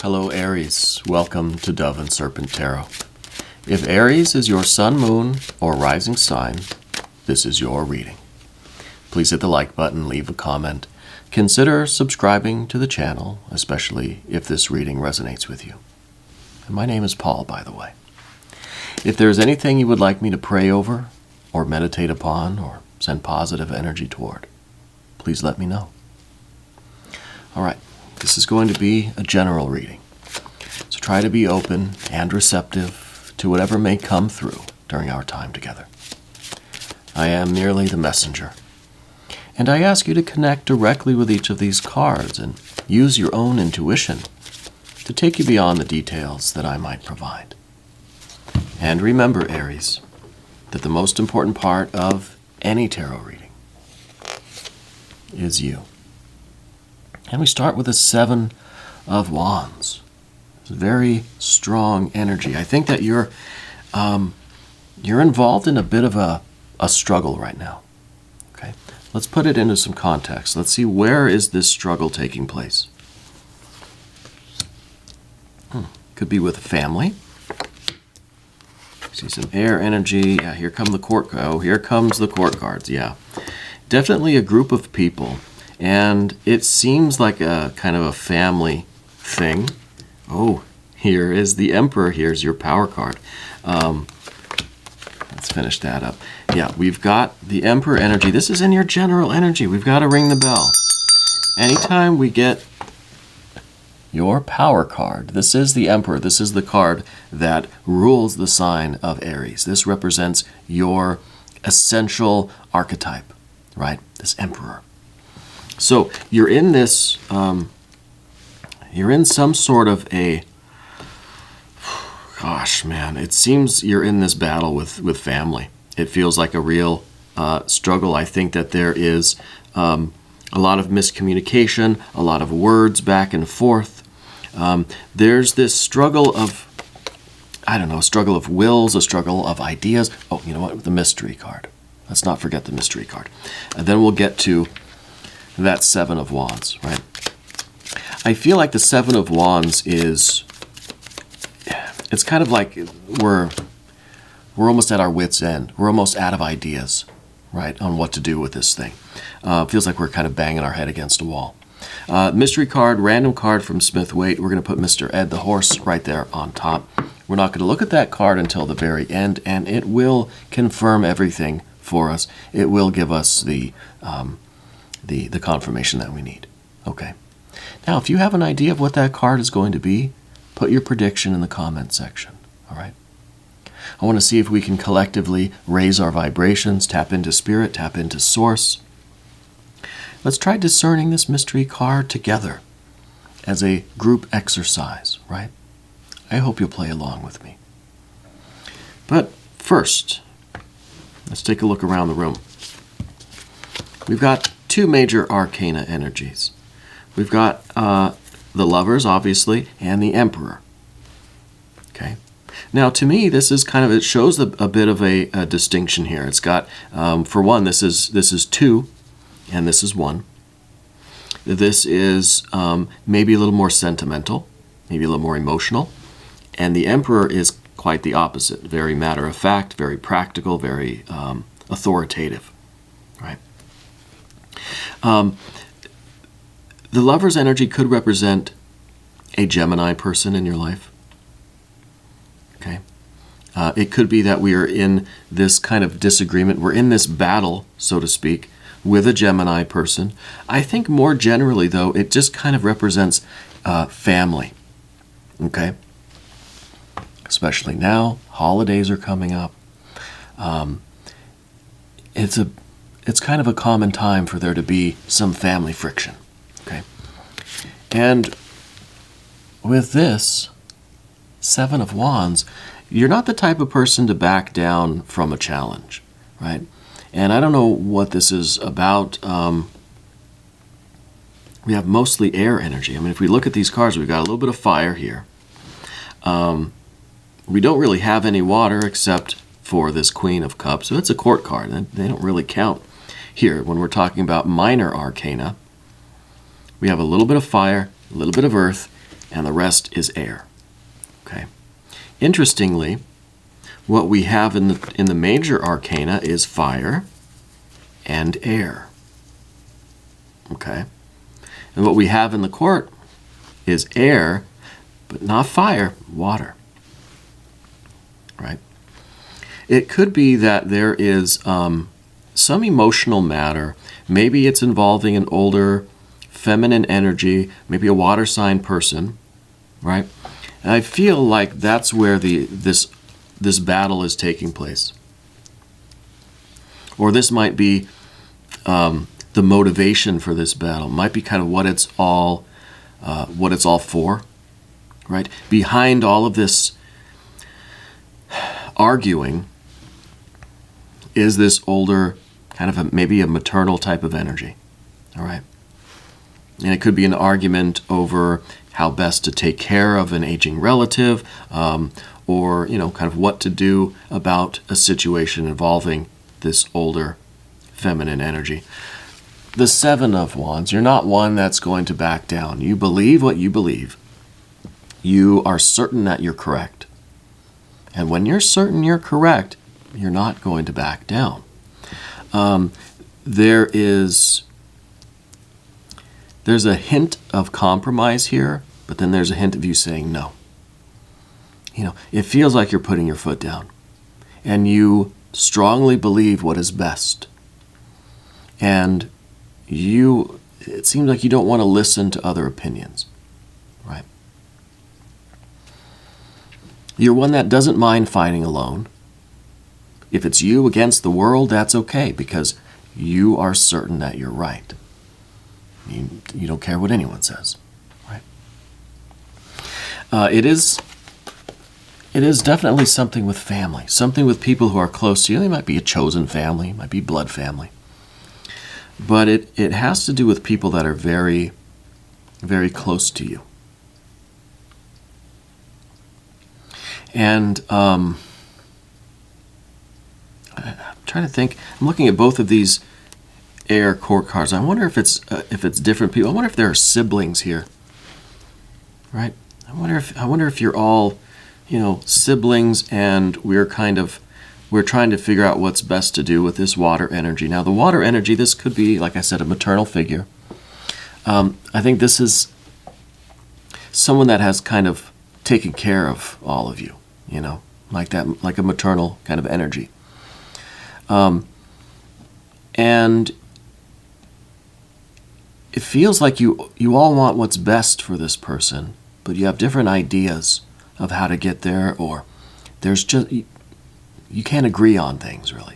Hello Aries, welcome to Dove and Serpent Tarot. If Aries is your sun, moon, or rising sign, this is your reading. Please hit the like button, leave a comment. Consider subscribing to the channel, especially if this reading resonates with you. And my name is Paul, by the way. If there's anything you would like me to pray over, or meditate upon, or send positive energy toward, please let me know. All right. This is going to be a general reading, so try to be open and receptive to whatever may come through during our time together. I am merely the messenger, and I ask you to connect directly with each of these cards and use your own intuition to take you beyond the details that I might provide. And remember, Aries, that the most important part of any tarot reading is you. And we start with the Seven of Wands. It's a very strong energy. I think that you're involved in a bit of a struggle right now. Okay, let's put it into some context. Let's see, where is this struggle taking place? Could be with a family. See some air energy. Yeah, here come the court. Oh, here comes the court cards. Yeah, definitely a group of people. And it seems like a kind of a family thing. Oh, here is the Emperor. Here's your power card. Let's finish that up. Yeah, we've got the Emperor energy. This is in your general energy. We've got to ring the bell. Anytime we get your power card, this is the Emperor. This is the card that rules the sign of Aries. This represents your essential archetype, right? This Emperor. So you're in this, you're in some sort of a, gosh, man, it seems you're in this battle with family. It feels like a real struggle. I think that there is a lot of miscommunication, a lot of words back and forth. There's this struggle of, I don't know, a struggle of wills, a struggle of ideas. Oh, you know what? The mystery card. Let's not forget the mystery card. And then we'll get to that Seven of Wands, right? I feel like the Seven of Wands is, it's kind of like we're almost at our wits' end. We're almost out of ideas, right, on what to do with this thing. Feels like we're kind of banging our head against a wall. Mystery card, random card from Smith Waite. We're going to put Mr. Ed the horse right there on top. We're not going to look at that card until the very end, and it will confirm everything for us. It will give us the confirmation that we need. Okay. Now, if you have an idea of what that card is going to be, put your prediction in the comment section. All right. I want to see if we can collectively raise our vibrations, tap into spirit, tap into source. Let's try discerning this mystery card together as a group exercise, right? I hope you'll play along with me. But first, let's take a look around the room. We've got two major arcana energies. We've got the Lovers, obviously, and the Emperor. Okay. Now, to me, this is kind of, it shows a bit of a distinction here. It's got, for one, this is two, and this is one. This is maybe a little more sentimental, maybe a little more emotional, and the Emperor is quite the opposite. Very matter-of-fact, very practical, very authoritative, right? The Lover's energy could represent a Gemini person in your life. Okay. It could be that we are in this kind of disagreement. We're in this battle, so to speak, with a Gemini person. I think more generally, though, it just kind of represents family. Okay. Especially now, holidays are coming up. It's kind of a common time for there to be some family friction, okay? And with this Seven of Wands, you're not the type of person to back down from a challenge, right? And I don't know what this is about. We have mostly air energy. I mean, if we look at these cards, we've got a little bit of fire here. We don't really have any water except for this Queen of Cups. So it's a court card, and they don't really count here when we're talking about minor arcana. We have a little bit of fire, a little bit of earth, and the rest is air. Okay. Interestingly, what we have in the major arcana is fire and air. Okay. And what we have in the court is air, but not fire, water. Right? It could be that there is some emotional matter. Maybe it's involving an older feminine energy, maybe a water sign person, right? And I feel like that's where this battle is taking place. Or this might be the motivation for this battle. Might be kind of what it's all for, right? Behind all of this arguing is this older, kind of maybe a maternal type of energy, all right? And it could be an argument over how best to take care of an aging relative, or, kind of what to do about a situation involving this older feminine energy. The Seven of Wands, you're not one that's going to back down. You believe what you believe. You are certain that you're correct. And when you're certain you're correct, you're not going to back down. There's a hint of compromise here, but then there's a hint of you saying no. It feels like you're putting your foot down, and you strongly believe what is best. And it seems like you don't want to listen to other opinions, right? You're one that doesn't mind fighting alone. If it's you against the world, that's okay, because you are certain that you're right. You don't care what anyone says, right? It is definitely something with family, something with people who are close to you. They might be a chosen family, might be blood family. But it has to do with people that are very, very close to you. And I'm trying to think. I'm looking at both of these air court cards. I wonder if it's different people. I wonder if there are siblings here, right? I wonder if you're all, siblings, and we're trying to figure out what's best to do with this water energy. Now, the water energy, this could be, like I said, a maternal figure. I think this is someone that has kind of taken care of all of you, like that, like a maternal kind of energy. And it feels like you all want what's best for this person, but you have different ideas of how to get there, or there's just, you can't agree on things, really,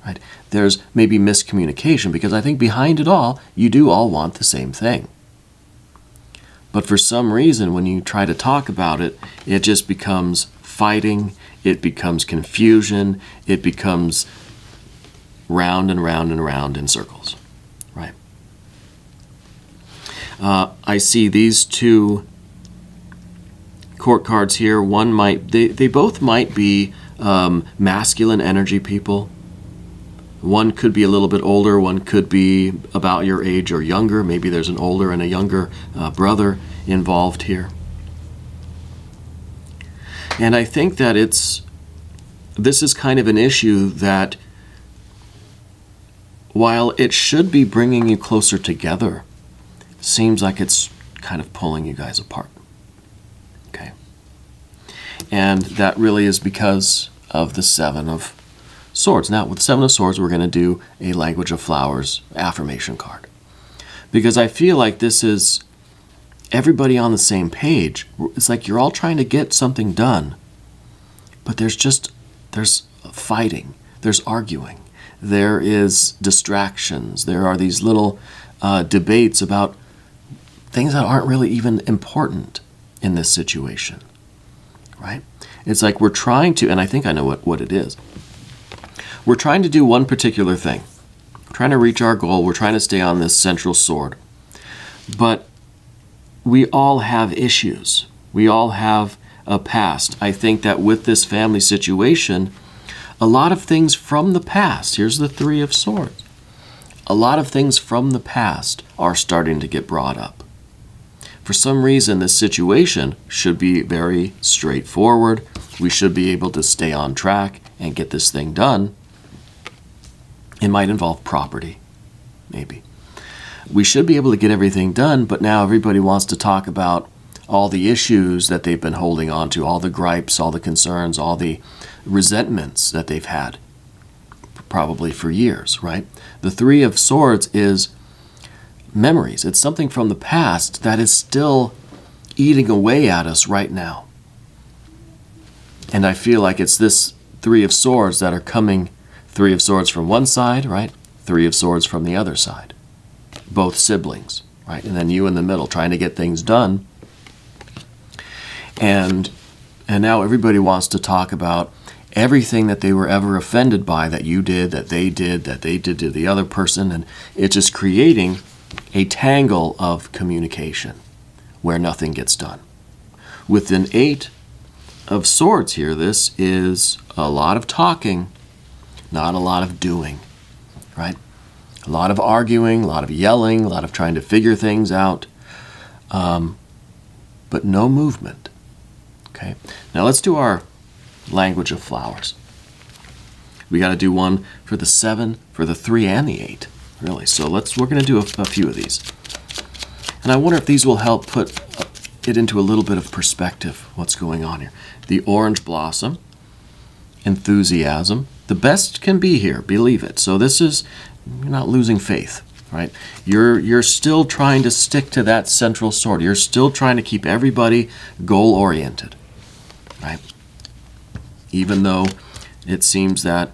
right? There's maybe miscommunication, because I think behind it all, you do all want the same thing. But for some reason, when you try to talk about it, it just becomes fighting, it becomes confusion, it becomes round and round and round in circles, right? I see these two court cards here. One they both might be masculine energy people. One could be a little bit older, one could be about your age or younger. Maybe there's an older and a younger brother involved here. And I think that this is kind of an issue that, while it should be bringing you closer together, seems like it's kind of pulling you guys apart. Okay. And that really is because of the Seven of Swords. Now, with the Seven of Swords, we're going to do a Language of Flowers affirmation card, because I feel like this is everybody on the same page. It's like you're all trying to get something done, but there's fighting, there's arguing, there is distractions, there are these little debates about things that aren't really even important in this situation, right? It's like we're trying to, and I think I know what it is. We're trying to do one particular thing. We're trying to reach our goal. We're trying to stay on this central sword. But we all have issues. We all have a past. I think that with this family situation, a lot of things from the past, here's the Three of Swords, a lot of things from the past are starting to get brought up. For some reason, this situation should be very straightforward. We should be able to stay on track and get this thing done. It might involve property, maybe. We should be able to get everything done, but now everybody wants to talk about all the issues that they've been holding on to, all the gripes, all the concerns, all the resentments that they've had, probably for years, right? The Three of Swords is memories. It's something from the past that is still eating away at us right now. And I feel like it's this Three of Swords that are coming, Three of Swords from one side, right? Three of Swords from the other side. Both siblings, right? And then you in the middle trying to get things done. And now everybody wants to talk about everything that they were ever offended by, that you did, that they did to the other person. And it's just creating a tangle of communication where nothing gets done. With an Eight of Swords here, this is a lot of talking, not a lot of doing, right? A lot of arguing, a lot of yelling, a lot of trying to figure things out, but no movement. Okay, now let's do our language of flowers. We got to do one for the 7, for the 3, and the 8, really. So we're going to do a few of these. And I wonder if these will help put it into a little bit of perspective, what's going on here. The orange blossom, enthusiasm. The best can be here, believe it. So this is, you're not losing faith, right? You're still trying to stick to that central sword. You're still trying to keep everybody goal-oriented, right? Even though it seems that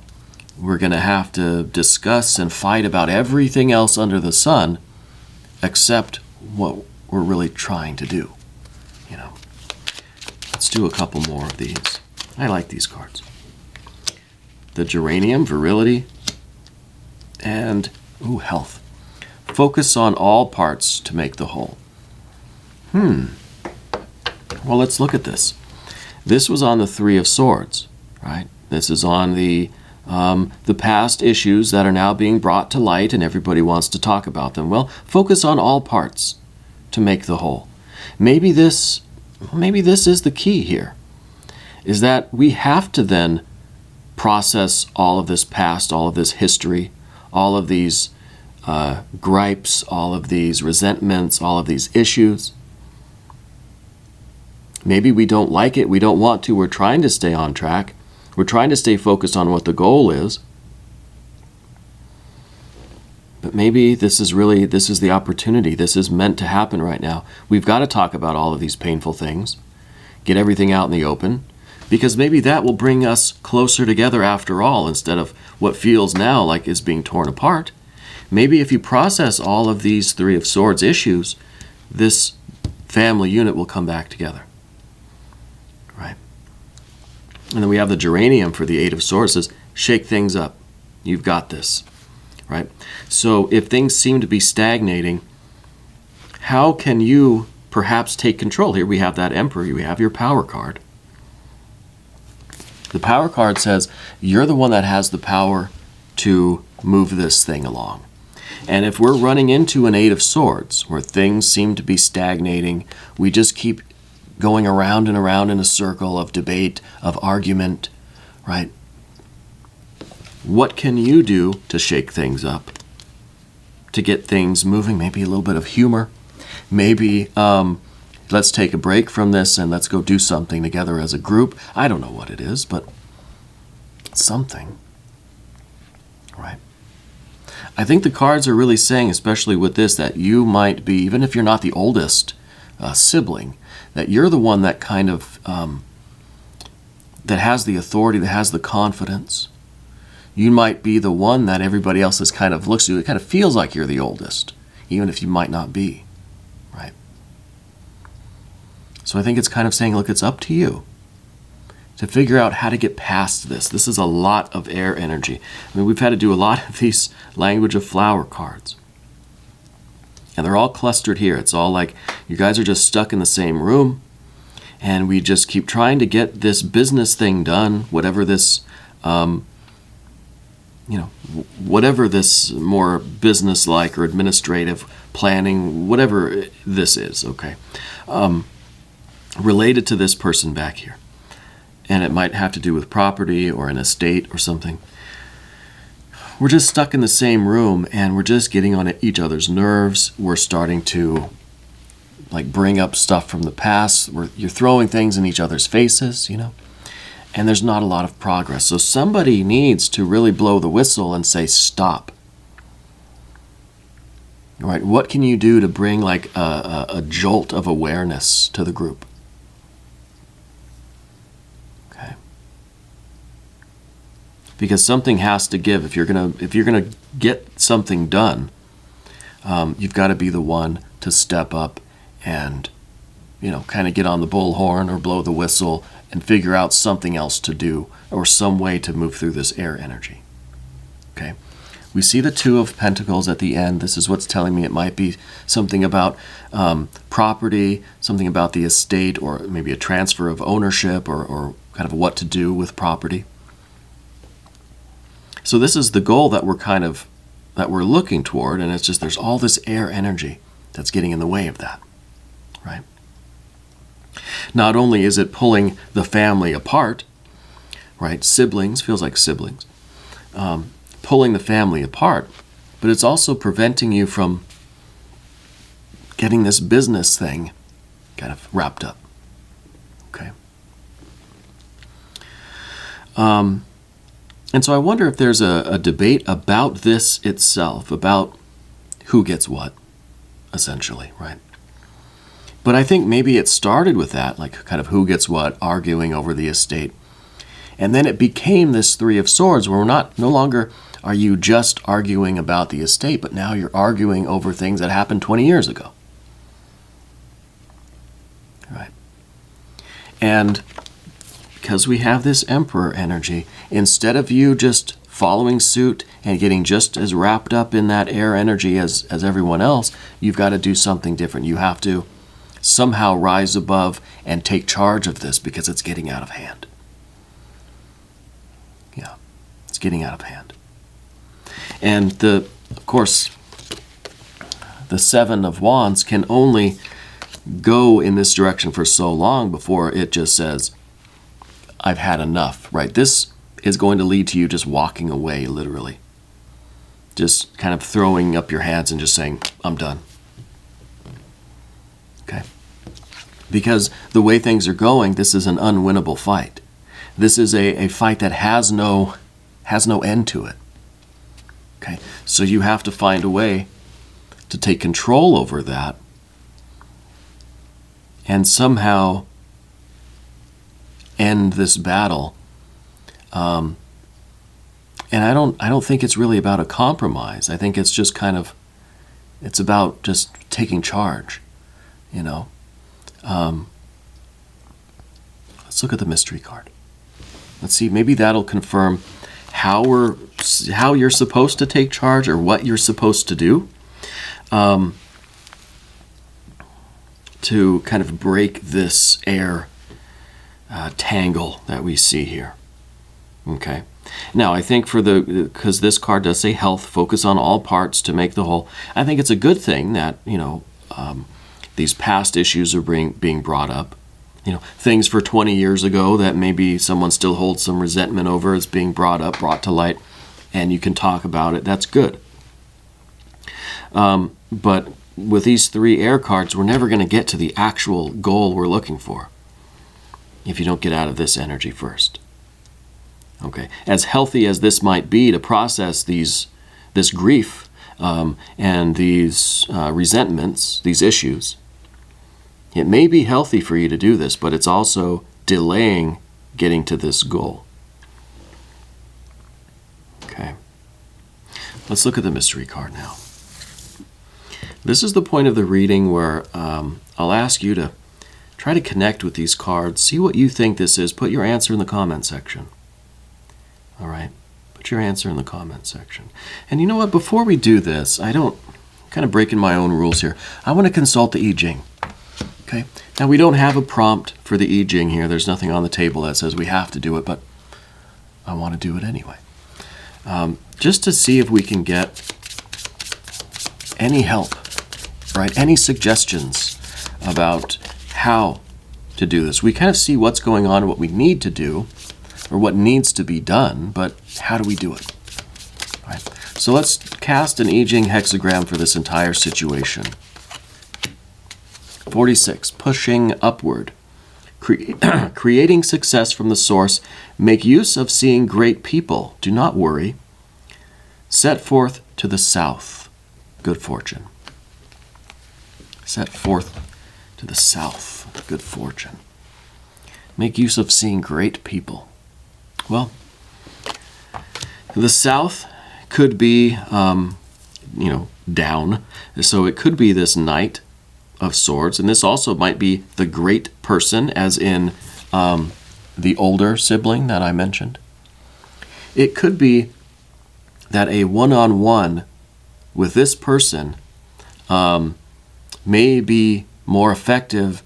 we're going to have to discuss and fight about everything else under the sun except what we're really trying to do, you know. Let's do a couple more of these. I like these cards. The geranium, virility, and health. Focus on all parts to make the whole. Well, let's look at this. This was on the Three of Swords, right? This is on the past issues that are now being brought to light and everybody wants to talk about them. Well, focus on all parts to make the whole. Maybe this is the key here, is that we have to then process all of this past, all of this history, all of these gripes, all of these resentments, all of these issues. Maybe we don't like it, we don't want to, we're trying to stay on track, we're trying to stay focused on what the goal is. But maybe this is the opportunity, this is meant to happen right now. We've got to talk about all of these painful things, get everything out in the open, because maybe that will bring us closer together after all, instead of what feels now like is being torn apart. Maybe if you process all of these Three of Swords issues, this family unit will come back together. Right? And then we have the geranium for the Eight of Swords. Says, shake things up. You've got this. Right? So if things seem to be stagnating, how can you perhaps take control? Here we have that Emperor. We have your power card. The power card says you're the one that has the power to move this thing along. And if we're running into an Eight of Swords where things seem to be stagnating, we just keep going around and around in a circle of debate, of argument, right? What can you do to shake things up, to get things moving? Maybe a little bit of humor. Maybe let's take a break from this and let's go do something together as a group. I don't know what it is, but something, right? I think the cards are really saying, especially with this, that you might be, even if you're not the oldest sibling, that you're the one that kind of, that has the authority, that has the confidence. You might be the one that everybody else is kind of looks to. It kind of feels like you're the oldest, even if you might not be, right? So I think it's kind of saying, look, it's up to you to figure out how to get past this. This is a lot of air energy. I mean, we've had to do a lot of these language of flower cards. And they're all clustered here. It's all like you guys are just stuck in the same room, and we just keep trying to get this business thing done, whatever this whatever this more business-like or administrative planning, whatever this is, okay, related to this person back here. And it might have to do with property or an estate or something. We're just stuck in the same room and we're just getting on each other's nerves. We're starting to bring up stuff from the past. You're throwing things in each other's faces, and there's not a lot of progress. So somebody needs to really blow the whistle and say, stop. All right, what can you do to bring a jolt of awareness to the group? Okay. Because something has to give. If you're gonna get something done, you've got to be the one to step up and kind of get on the bullhorn or blow the whistle and figure out something else to do or some way to move through this air energy. Okay. We see the Two of Pentacles at the end. This is what's telling me it might be something about property, something about the estate, or maybe a transfer of ownership, or kind of what to do with property. So this is the goal that we're looking toward, and it's just there's all this air energy that's getting in the way of that, right? Not only is it pulling the family apart, right? Siblings, feels like siblings. Pulling the family apart, but it's also preventing you from getting this business thing kind of wrapped up. Okay. And so I wonder if there's a debate about this itself, about who gets what, essentially, right? But I think maybe it started with that, kind of who gets what, arguing over the estate. And then it became this Three of Swords, where no longer are you just arguing about the estate, but now you're arguing over things that happened 20 years ago. Right. And because we have this Emperor energy, instead of you just following suit and getting just as wrapped up in that air energy as everyone else, you've got to do something different. You have to somehow rise above and take charge of this because it's getting out of hand. Yeah, it's getting out of hand. And of course, the Seven of Wands can only go in this direction for so long before it just says, I've had enough, right? This is going to lead to you just walking away, literally. Just kind of throwing up your hands and just saying, I'm done. Okay? Because the way things are going, this is an unwinnable fight. This is a fight that has no end to it. Okay? So you have to find a way to take control over that and somehow end this battle. And I don't think it's really about a compromise. I think it's just it's about just taking charge, Let's look at the mystery card. Let's see, maybe that'll confirm how you're supposed to take charge or what you're supposed to do to kind of break this air tangle that we see here. Okay. Now, I think because this card does say health, focus on all parts to make the whole. I think it's a good thing that, these past issues are being brought up. Things for 20 years ago that maybe someone still holds some resentment over is being brought to light, and you can talk about it. That's good. But with these three air cards, we're never going to get to the actual goal we're looking for if you don't get out of this energy first. Okay, as healthy as this might be to process this grief and these resentments, these issues, it may be healthy for you to do this, but it's also delaying getting to this goal. Okay, let's look at the mystery card now. This is the point of the reading where I'll ask you to try to connect with these cards, see what you think this is. Put your answer in the comment section. All right, put your answer in the comment section. And you know what? Before we do this, I'm kind of breaking my own rules here. I want to consult the I Ching. Okay. Now we don't have a prompt for the I Ching here. There's nothing on the table that says we have to do it, but I want to do it anyway. just to see if we can get any help, right? Any suggestions about how to do this. We kind of see what's going on, what we need to do, or what needs to be done, but how do we do it? All right. So let's cast an I Ching hexagram for this entire situation. 46, pushing upward. Creating success from the source. Make use of seeing great people. Do not worry. Set forth to the south. Good fortune. Set forth to the south. Good fortune. Make use of seeing great people. Well, the south could be, down. So it could be this Knight of Swords. And this also might be the great person, as in the older sibling that I mentioned. It could be that a one-on-one with this person may be more effective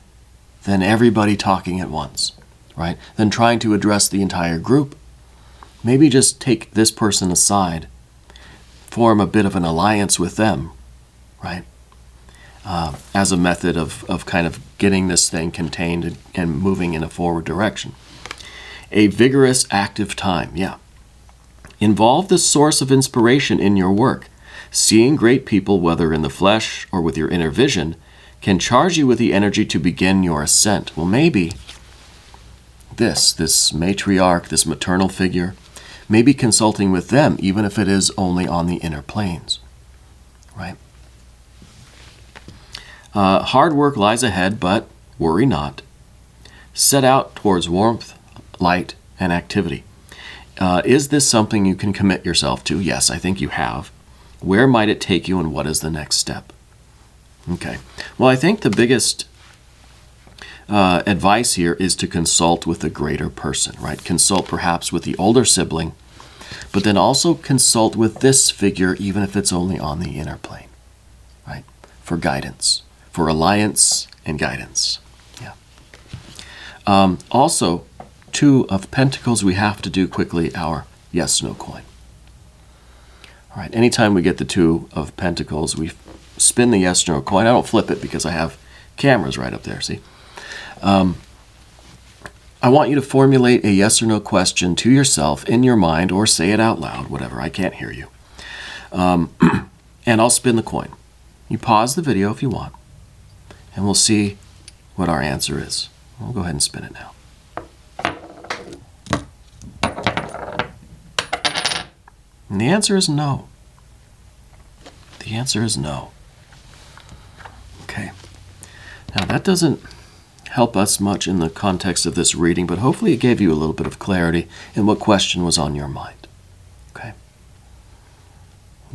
than everybody talking at once, right? Than trying to address the entire group. Maybe just take this person aside, form a bit of an alliance with them, right? As a method of kind of getting this thing contained and moving in a forward direction. A vigorous, active time, yeah. Involve the source of inspiration in your work. Seeing great people, whether in the flesh or with your inner vision, can charge you with the energy to begin your ascent. Well, maybe this matriarch, this maternal figure, maybe consulting with them, even if it is only on the inner planes, right? Hard work lies ahead, but worry not. Set out towards warmth, light, and activity. Is this something you can commit yourself to? Yes, I think you have. Where might it take you, and what is the next step? Okay. Well, I think the biggest advice here is to consult with the greater person, right? Consult perhaps with the older sibling, but then also consult with this figure, even if it's only on the inner plane, right? For guidance, for alliance and guidance. Yeah. Also, 2 of Pentacles, we have to do quickly our yes/no coin. All right, anytime we get the 2 of Pentacles, we spin the yes/no coin. I don't flip it because I have cameras right up there, see? I want you to formulate a yes or no question to yourself in your mind, or say it out loud, whatever. I can't hear you. And I'll spin the coin. You pause the video if you want, and we'll see what our answer is. We'll go ahead and spin it now. And the answer is no. The answer is no. Okay. Now that doesn't help us much in the context of this reading, but hopefully it gave you a little bit of clarity in what question was on your mind. Okay?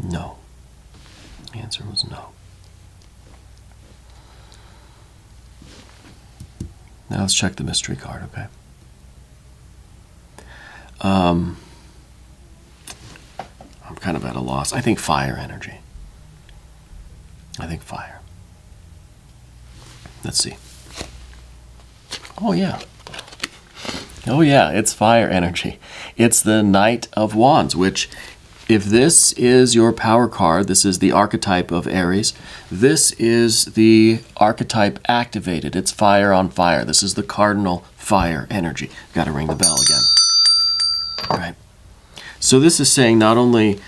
No. The answer was no. Now let's check the mystery card, okay? I'm kind of at a loss. I think fire energy. I think fire. Let's see. Oh, yeah. Oh, yeah, it's fire energy. It's the Knight of Wands, which, if this is your power card, this is the archetype of Aries, this is the archetype activated. It's fire on fire. This is the cardinal fire energy. Got to ring the bell again. All right. So this is saying not only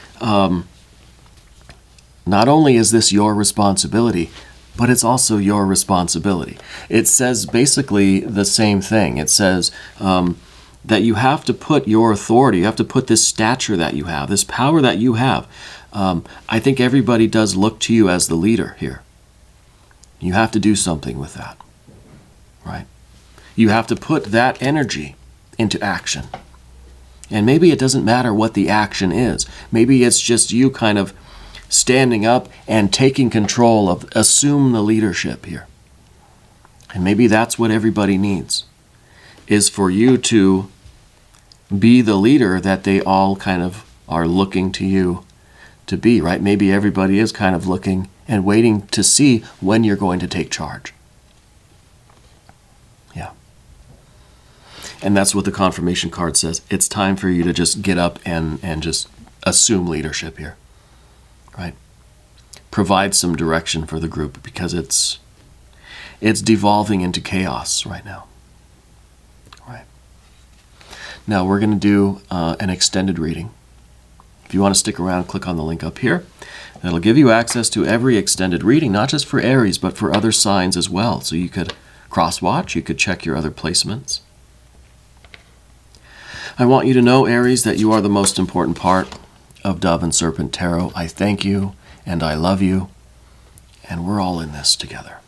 is this your responsibility, but it's also your responsibility. It says basically the same thing. It says that you have to put your authority, you have to put this stature that you have, this power that you have. I think everybody does look to you as the leader here. You have to do something with that, right? You have to put that energy into action. And maybe it doesn't matter what the action is. Maybe it's just you kind of standing up and taking control of, assume the leadership here. And maybe that's what everybody needs, is for you to be the leader that they all kind of are looking to you to be, right? Maybe everybody is kind of looking and waiting to see when you're going to take charge. Yeah. And that's what the confirmation card says. It's time for you to just get up and just assume leadership here, right? Provide some direction for the group, because it's devolving into chaos right now. Right. Now we're going to do an extended reading. If you want to stick around, click on the link up here. That'll give you access to every extended reading, not just for Aries, but for other signs as well. So you could cross-watch, you could check your other placements. I want you to know, Aries, that you are the most important part of Dove and Serpent Tarot. I thank you, and I love you, and we're all in this together.